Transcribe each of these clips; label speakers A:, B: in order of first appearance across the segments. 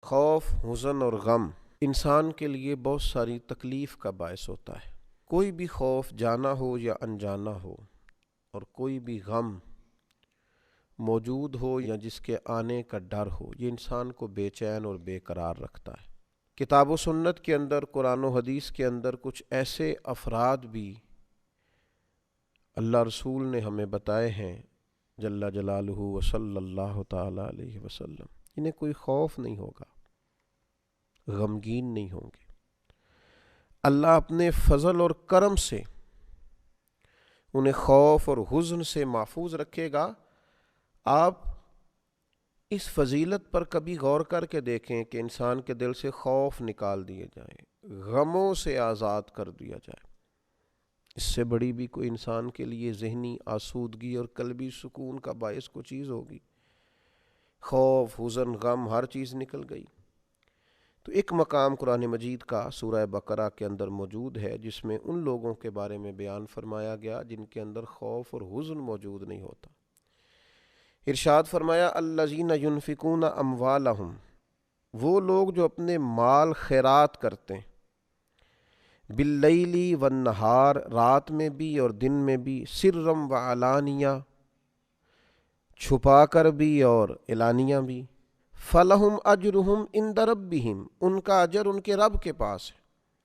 A: خوف، حزن اور غم انسان کے لیے بہت ساری تکلیف کا باعث ہوتا ہے۔ کوئی بھی خوف جانا ہو یا انجانا ہو، اور کوئی بھی غم موجود ہو یا جس کے آنے کا ڈر ہو، یہ انسان کو بے چین اور بے قرار رکھتا ہے۔ کتاب و سنت کے اندر، قرآن و حدیث کے اندر کچھ ایسے افراد بھی اللہ رسول نے ہمیں بتائے ہیں جل جلالہ و صلی اللہ تعالی علیہ وسلم، انہیں کوئی خوف نہیں ہوگا، غمگین نہیں ہوں گے۔ اللہ اپنے فضل اور کرم سے انہیں خوف اور حزن سے محفوظ رکھے گا۔ آپ اس فضیلت پر کبھی غور کر کے دیکھیں کہ انسان کے دل سے خوف نکال دیے جائیں، غموں سے آزاد کر دیا جائے۔ اس سے بڑی بھی کوئی انسان کے لیے ذہنی آسودگی اور قلبی سکون کا باعث کوئی چیز ہوگی؟ خوف، حزن، غم، ہر چیز نکل گئی۔ تو ایک مقام قرآن مجید کا سورہ بقرہ کے اندر موجود ہے جس میں ان لوگوں کے بارے میں بیان فرمایا گیا جن کے اندر خوف اور حزن موجود نہیں ہوتا۔ ارشاد فرمایا الذین ینفقون اموالہم، وہ لوگ جو اپنے مال خیرات کرتے ہیں، باللیل والنہار، رات میں بھی اور دن میں بھی، سرم وعلانیہ، چھپا کر بھی اور اعلانیہ بھی، فلہم اجرہم عند ربہم، ان کا اجر ان کے رب کے پاس ہے۔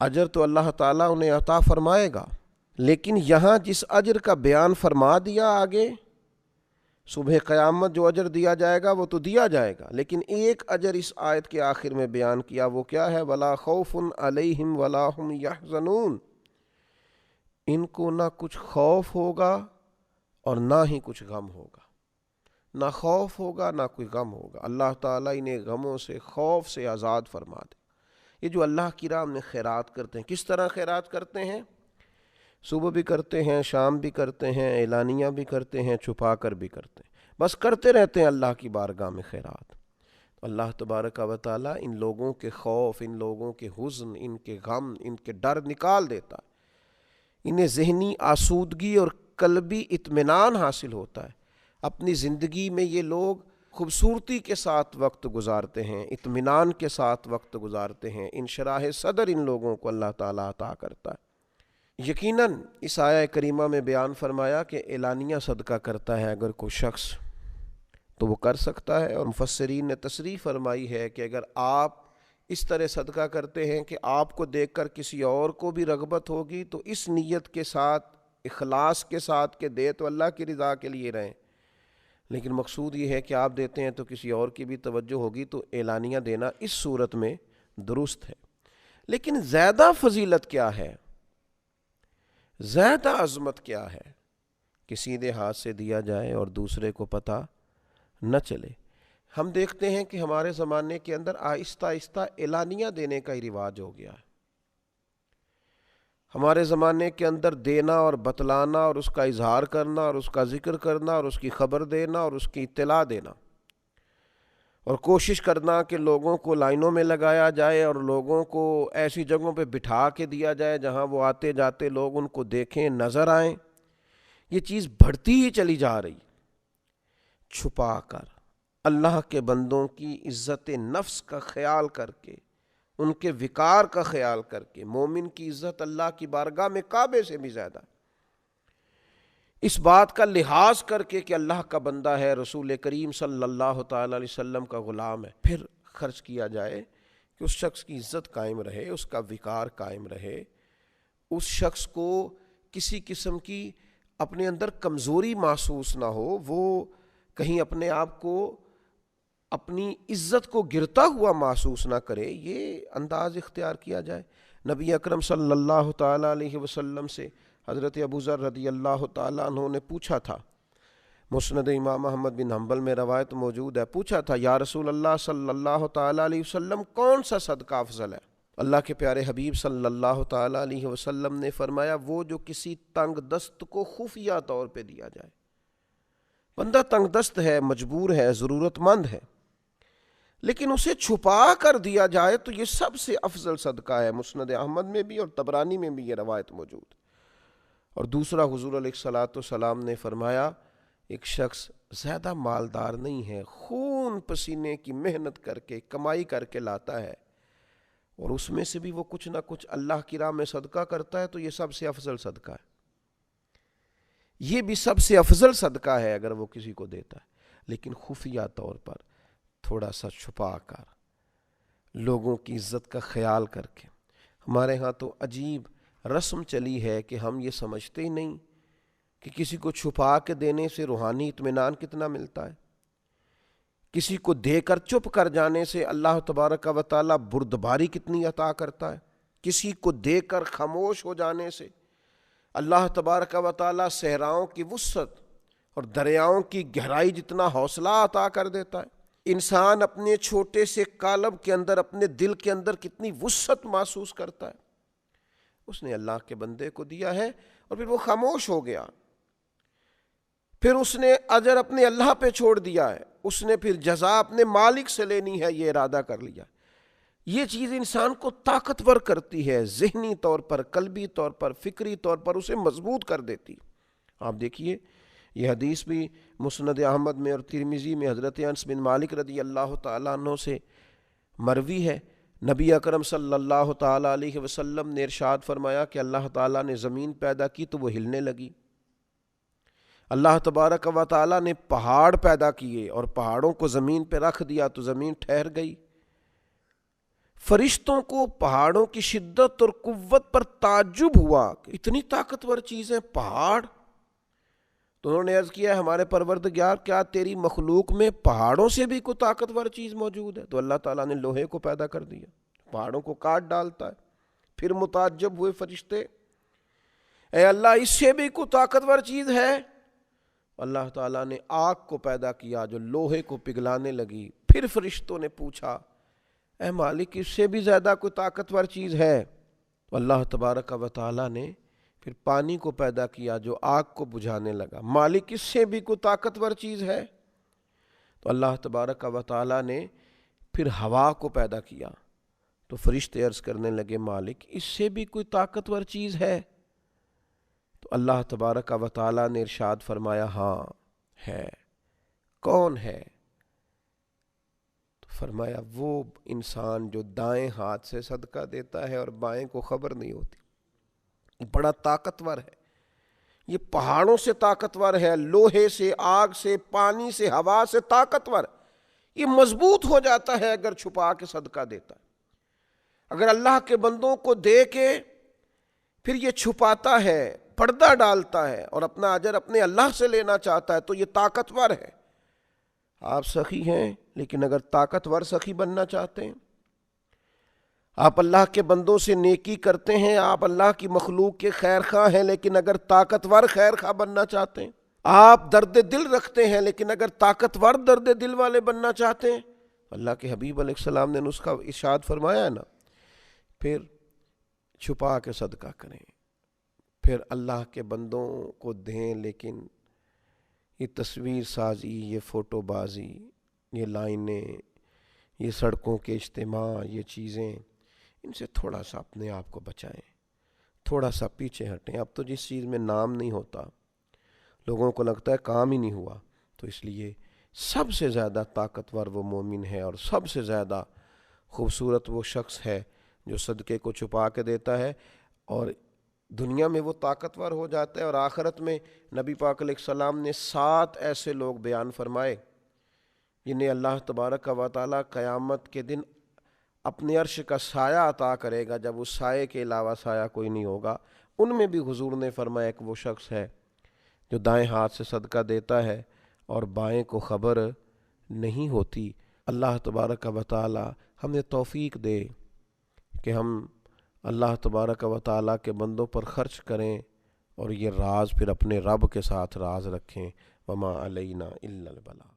A: اجر تو اللہ تعالیٰ انہیں عطا فرمائے گا، لیکن یہاں جس اجر کا بیان فرما دیا آگے، صبح قیامت جو اجر دیا جائے گا وہ تو دیا جائے گا، لیکن ایک اجر اس آیت کے آخر میں بیان کیا، وہ کیا ہے؟ وَلَا خَوْفٌ عَلَيْهِمْ وَلَا هُمْ يَحْزَنُونَ، ان کو نہ کچھ خوف ہوگا اور نہ ہی کچھ غم ہوگا، نہ خوف ہوگا نہ کوئی غم ہوگا۔ اللہ تعالیٰ انہیں غموں سے، خوف سے آزاد فرما دے۔ یہ جو اللہ کی راہ میں خیرات کرتے ہیں، کس طرح خیرات کرتے ہیں؟ صبح بھی کرتے ہیں، شام بھی کرتے ہیں، اعلانیہ بھی کرتے ہیں، چھپا کر بھی کرتے ہیں، بس کرتے رہتے ہیں اللہ کی بارگاہ میں خیرات۔ اللہ تبارک و تعالیٰ ان لوگوں کے خوف، ان لوگوں کے حزن، ان کے غم، ان کے ڈر نکال دیتا ہے، انہیں ذہنی آسودگی اور قلبی اطمینان حاصل ہوتا ہے۔ اپنی زندگی میں یہ لوگ خوبصورتی کے ساتھ وقت گزارتے ہیں، اطمینان کے ساتھ وقت گزارتے ہیں، انشراح صدر ان لوگوں کو اللہ تعالیٰ عطا کرتا ہے۔ یقیناً اس آیہ کریمہ میں بیان فرمایا کہ اعلانیہ صدقہ کرتا ہے اگر کوئی شخص تو وہ کر سکتا ہے، اور مفسرین نے تصریح فرمائی ہے کہ اگر آپ اس طرح صدقہ کرتے ہیں کہ آپ کو دیکھ کر کسی اور کو بھی رغبت ہوگی تو اس نیت کے ساتھ، اخلاص کے ساتھ کہ دے تو اللہ کی رضا کے لیے رہیں، لیکن مقصود یہ ہے کہ آپ دیتے ہیں تو کسی اور کی بھی توجہ ہوگی، تو اعلانیہ دینا اس صورت میں درست ہے۔ لیکن زیادہ فضیلت کیا ہے، زیادہ عظمت کیا ہے کہ سیدھے ہاتھ سے دیا جائے اور دوسرے کو پتہ نہ چلے۔ ہم دیکھتے ہیں کہ ہمارے زمانے کے اندر آہستہ آہستہ اعلانیہ دینے کا ہی رواج ہو گیا ہے۔ ہمارے زمانے کے اندر دینا اور بتلانا اور اس کا اظہار کرنا اور اس کا ذکر کرنا اور اس کی خبر دینا اور اس کی اطلاع دینا اور کوشش کرنا کہ لوگوں کو لائنوں میں لگایا جائے اور لوگوں کو ایسی جگہوں پہ بٹھا کے دیا جائے جہاں وہ آتے جاتے لوگ ان کو دیکھیں، نظر آئیں، یہ چیز بڑھتی ہی چلی جا رہی۔ چھپا کر اللہ کے بندوں کی عزت نفس کا خیال کر کے، ان کے وقار کا خیال کر کے، مومن کی عزت اللہ کی بارگاہ میں کعبے سے بھی زیادہ، اس بات کا لحاظ کر کے کہ اللہ کا بندہ ہے، رسول کریم صلی اللہ تعالی علیہ وسلم کا غلام ہے، پھر خرچ کیا جائے کہ اس شخص کی عزت قائم رہے، اس کا وقار قائم رہے، اس شخص کو کسی قسم کی اپنے اندر کمزوری محسوس نہ ہو، وہ کہیں اپنے آپ کو، اپنی عزت کو گرتا ہوا محسوس نہ کرے، یہ انداز اختیار کیا جائے۔ نبی اکرم صلی اللہ تعالیٰ علیہ وسلم سے حضرت ابو ذر رضی اللہ تعالیٰ عنہ نے پوچھا تھا، مسند امام احمد بن حنبل میں روایت موجود ہے، پوچھا تھا یا رسول اللہ صلی اللہ تعالیٰ علیہ وسلم کون سا صدقہ افضل ہے؟ اللہ کے پیارے حبیب صلی اللہ تعالیٰ علیہ وسلم نے فرمایا وہ جو کسی تنگ دست کو خفیہ طور پہ دیا جائے۔ بندہ تنگ دست ہے، مجبور ہے، ضرورت مند ہے، لیکن اسے چھپا کر دیا جائے تو یہ سب سے افضل صدقہ ہے۔ مسند احمد میں بھی اور طبرانی میں بھی یہ روایت موجود۔ اور دوسرا حضور علیہ الصلوۃ والسلام نے فرمایا ایک شخص زیادہ مالدار نہیں ہے، خون پسینے کی محنت کر کے کمائی کر کے لاتا ہے، اور اس میں سے بھی وہ کچھ نہ کچھ اللہ کی راہ میں صدقہ کرتا ہے، تو یہ سب سے افضل صدقہ ہے، یہ بھی سب سے افضل صدقہ ہے اگر وہ کسی کو دیتا ہے۔ لیکن خفیہ طور پر تھوڑا سا چھپا کر، لوگوں کی عزت کا خیال کر کے۔ ہمارے ہاں تو عجیب رسم چلی ہے کہ ہم یہ سمجھتے ہی نہیں کہ کسی کو چھپا کے دینے سے روحانی اطمینان کتنا ملتا ہے، کسی کو دے کر چپ کر جانے سے اللہ تبارک و تعالیٰ بردباری کتنی عطا کرتا ہے، کسی کو دے کر خاموش ہو جانے سے اللہ تبارک و تعالیٰ صحراؤں کی وسعت اور دریاؤں کی گہرائی جتنا حوصلہ عطا کر دیتا ہے۔ انسان اپنے چھوٹے سے قالب کے اندر، اپنے دل کے اندر کتنی وسعت محسوس کرتا ہے، اس نے اللہ کے بندے کو دیا ہے اور پھر وہ خاموش ہو گیا، پھر اس نے اجر اپنے اللہ پہ چھوڑ دیا ہے، اس نے پھر جزا اپنے مالک سے لینی ہے، یہ ارادہ کر لیا۔ یہ چیز انسان کو طاقتور کرتی ہے، ذہنی طور پر، قلبی طور پر، فکری طور پر اسے مضبوط کر دیتی۔ آپ دیکھیے یہ حدیث بھی مسند احمد میں اور ترمذی میں حضرت انس بن مالک رضی اللہ تعالیٰ عنہ سے مروی ہے۔ نبی اکرم صلی اللہ تعالیٰ علیہ وسلم نے ارشاد فرمایا کہ اللہ تعالیٰ نے زمین پیدا کی تو وہ ہلنے لگی، اللہ تبارک و تعالیٰ نے پہاڑ پیدا کیے اور پہاڑوں کو زمین پہ رکھ دیا تو زمین ٹھہر گئی۔ فرشتوں کو پہاڑوں کی شدت اور قوت پر تعجب ہوا کہ اتنی طاقتور چیزیں پہاڑ، تو انہوں نے عرض کیا ہمارے پروردگار کیا تیری مخلوق میں پہاڑوں سے بھی کوئی طاقتور چیز موجود ہے؟ تو اللہ تعالیٰ نے لوہے کو پیدا کر دیا، پہاڑوں کو کاٹ ڈالتا ہے۔ پھر متعجب ہوئے فرشتے، اے اللہ اس سے بھی کوئی طاقتور چیز ہے؟ اللہ تعالیٰ نے آگ کو پیدا کیا جو لوہے کو پگھلانے لگی۔ پھر فرشتوں نے پوچھا اے مالک اس سے بھی زیادہ کوئی طاقتور چیز ہے؟ تو اللہ تبارک و تعالیٰ نے پھر پانی کو پیدا کیا جو آگ کو بجھانے لگا۔ مالک اس سے بھی کوئی طاقتور چیز ہے؟ تو اللہ تبارک و تعالیٰ نے پھر ہوا کو پیدا کیا۔ تو فرشتے عرض کرنے لگے مالک اس سے بھی کوئی طاقتور چیز ہے؟ تو اللہ تبارک و تعالیٰ نے ارشاد فرمایا ہاں ہے۔ کون ہے؟ تو فرمایا وہ انسان جو دائیں ہاتھ سے صدقہ دیتا ہے اور بائیں کو خبر نہیں ہوتی۔ بڑا طاقتور ہے، یہ پہاڑوں سے طاقتور ہے، لوہے سے، آگ سے، پانی سے، ہوا سے طاقتور، یہ مضبوط ہو جاتا ہے اگر چھپا کے صدقہ دیتا ہے۔ اگر اللہ کے بندوں کو دے کے پھر یہ چھپاتا ہے، پردہ ڈالتا ہے اور اپنا اجر اپنے اللہ سے لینا چاہتا ہے تو یہ طاقتور ہے۔ آپ سخی ہیں لیکن اگر طاقتور سخی بننا چاہتے ہیں، آپ اللہ کے بندوں سے نیکی کرتے ہیں، آپ اللہ کی مخلوق کے خیر خواہ ہیں، لیکن اگر طاقتور خیر خواہ بننا چاہتے ہیں، آپ درد دل رکھتے ہیں لیکن اگر طاقتور درد دل والے بننا چاہتے ہیں، اللہ کے حبیب علیہ السلام نے نسخہ ارشاد فرمایا ہے نا، پھر چھپا کے صدقہ کریں، پھر اللہ کے بندوں کو دیں۔ لیکن یہ تصویر سازی، یہ فوٹو بازی، یہ لائنیں، یہ سڑکوں کے اجتماع، یہ چیزیں، ان سے تھوڑا سا اپنے آپ کو بچائیں، تھوڑا سا پیچھے ہٹیں۔ اب تو جس چیز میں نام نہیں ہوتا لوگوں کو لگتا ہے کام ہی نہیں ہوا، تو اس لیے سب سے زیادہ طاقتور وہ مومن ہے اور سب سے زیادہ خوبصورت وہ شخص ہے جو صدقے کو چھپا کے دیتا ہے، اور دنیا میں وہ طاقتور ہو جاتا ہے، اور آخرت میں نبی پاک علیہ السلام نے 7 ایسے لوگ بیان فرمائے جنہیں اللہ تبارک و تعالیٰ قیامت کے دن اپنے عرش کا سایہ عطا کرے گا، جب اس سائے کے علاوہ سایہ کوئی نہیں ہوگا۔ ان میں بھی حضور نے فرمایا کہ وہ شخص ہے جو دائیں ہاتھ سے صدقہ دیتا ہے اور بائیں کو خبر نہیں ہوتی۔ اللہ تبارک و تعالیٰ ہمیں توفیق دے کہ ہم اللہ تبارک و تعالیٰ کے بندوں پر خرچ کریں اور یہ راز پھر اپنے رب کے ساتھ راز رکھیں۔ وما علینا الا البلاغ۔